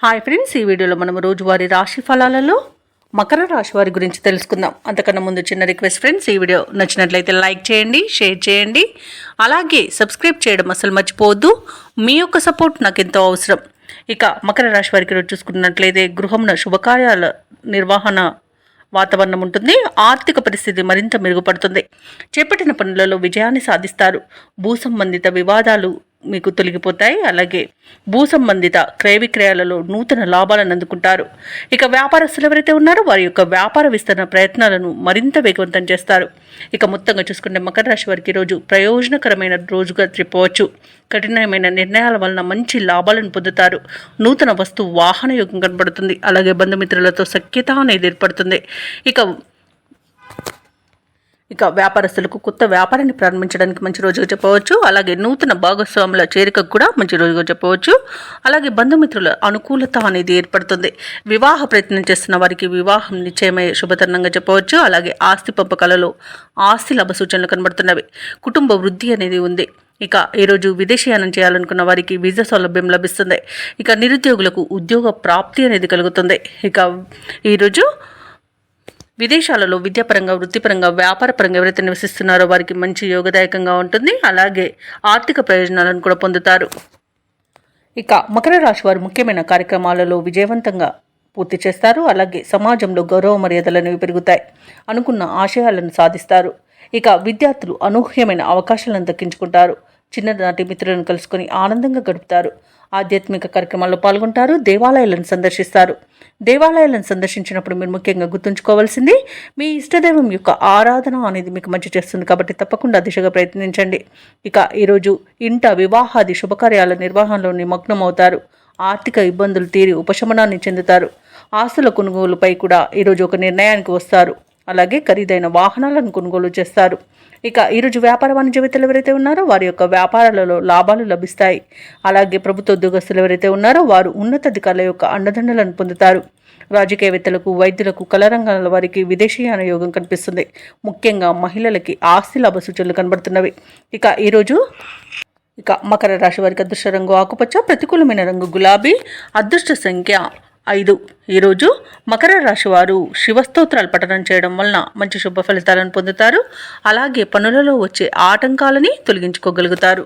Hi friends, ఈ వీడియోలో మనం రోజువారీ రాశి ఫలాలలో మకర రాశి వారి గురించి తెలుసుకుందాం. అంతకన్నా ముందు చిన్న రిక్వెస్ట్ ఫ్రెండ్స్, ఈ వీడియో నచ్చినట్లయితే లైక్ చేయండి, షేర్ చేయండి, అలాగే సబ్స్క్రైబ్ చేయడం అసలు మర్చిపోవద్దు. మీ యొక్క సపోర్ట్ నాకు ఎంతో అవసరం. ఇక మకర రాశి వారికి రోజు చూసుకున్నట్లయితే గృహంలో శుభకార్యాల నిర్వహణ వాతావరణం ఉంటుంది. ఆర్థిక పరిస్థితి మరింత మెరుగుపడుతుంది. చేపట్టిన పనులలో విజయాన్ని సాధిస్తారు. భూ సంబంధిత వివాదాలు మీకు తొలగిపోతాయి. అలాగే భూ సంబంధిత క్రయ విక్రయాలలో నూతన లాభాలను అందుకుంటారు. ఇక వ్యాపారస్తులు ఎవరైతే ఉన్నారో వారి యొక్క వ్యాపార విస్తరణ ప్రయత్నాలను మరింత వేగవంతం చేస్తారు. ఇక మొత్తంగా చూసుకుంటే మకర రాశి వారికి రోజు ప్రయోజనకరమైన రోజుగా చెప్పవచ్చు. కఠినమైన నిర్ణయాల వలన మంచి లాభాలను పొందుతారు. నూతన వస్తు వాహన యోగం కనబడుతుంది. అలాగే బంధుమిత్రులతో సఖ్యత అనేది ఏర్పడుతుంది. ఇక వ్యాపారస్తులకు కొత్త వ్యాపారాన్ని ప్రారంభించడానికి మంచి రోజుగా చెప్పవచ్చు. అలాగే నూతన భాగస్వాముల చేరికకు కూడా మంచి రోజుగా చెప్పవచ్చు. అలాగే బంధుమిత్రుల అనుకూలత అనేది ఏర్పడుతుంది. వివాహ ప్రయత్నం చేస్తున్న వారికి వివాహం నిశ్చయమయ్యే శుభతరుణంగా చెప్పవచ్చు. అలాగే ఆస్తి పంపకాలలో ఆస్తి లాభ సూచనలు కనబడుతున్నవి. కుటుంబ వృద్ధి అనేది ఉంది. ఇక ఈరోజు విదేశీయానం చేయాలనుకున్న వారికి వీసా సౌలభ్యం లభిస్తుంది. ఇక నిరుద్యోగులకు ఉద్యోగ ప్రాప్తి అనేది కలుగుతుంది. ఇక ఈరోజు విదేశాలలో విద్యాపరంగా, వృత్తిపరంగా, వ్యాపారపరంగా ఎవరైతే నివసిస్తున్నారో వారికి మంచి యోగదాయకంగా ఉంటుంది. అలాగే ఆర్థిక ప్రయోజనాలను కూడా పొందుతారు. ఇక మకర రాశి వారు ముఖ్యమైన కార్యక్రమాలలో విజయవంతంగా పూర్తి చేస్తారు. అలాగే సమాజంలో గౌరవ మర్యాదలు అనేవి పెరుగుతాయి. అనుకున్న ఆశయాలను సాధిస్తారు. ఇక విద్యార్థులు అనూహ్యమైన అవకాశాలను దక్కించుకుంటారు. చిన్ననాటి మిత్రులను కలుసుకొని ఆనందంగా గడుపుతారు. ఆధ్యాత్మిక కార్యక్రమాల్లో పాల్గొంటారు. దేవాలయాలను సందర్శిస్తారు. దేవాలయాలను సందర్శించినప్పుడు మీరు ముఖ్యంగా గుర్తుంచుకోవాల్సింది మీ ఇష్టదైవం యొక్క ఆరాధన అనేది మీకు మంచి చేస్తుంది. కాబట్టి తప్పకుండా దిశగా ప్రయత్నించండి. ఇక ఈరోజు ఇంట వివాహాది శుభకార్యాల నిర్వహణలో నిమగ్నమవుతారు. ఆర్థిక ఇబ్బందులు తీరి ఉపశమనాన్ని చెందుతారు. ఆస్తుల కొనుగోలుపై కూడా ఈరోజు ఒక నిర్ణయానికి వస్తారు. అలాగే ఖరీదైన వాహనాలను కొనుగోలు చేస్తారు. ఇక ఈరోజు వ్యాపార వాణిజ్యవేత్తలు ఎవరైతే ఉన్నారో వారి యొక్క వ్యాపారాలలో లాభాలు లభిస్తాయి. అలాగే ప్రభుత్వ ఉద్యోగస్తులు ఎవరైతే ఉన్నారో వారు ఉన్నతాధికారుల యొక్క అండదండలను పొందుతారు. రాజకీయవేత్తలకు, వైద్యులకు, కళారంగాల వారికి విదేశీయాన యోగం కనిపిస్తుంది. ముఖ్యంగా మహిళలకి ఆస్తి లాభ సూచనలు కనబడుతున్నవి. ఇక మకర రాశి వారికి అదృష్ట రంగు ఆకుపచ్చ, ప్రతికూలమైన రంగు గులాబీ, అదృష్ట సంఖ్య 5. ఈరోజు మకర రాశి వారు శివస్తోత్రాలు పఠనం చేయడం వలన మంచి శుభ ఫలితాలను పొందుతారు. అలాగే పనులలో వచ్చే ఆటంకాలని తొలగించుకోగలుగుతారు.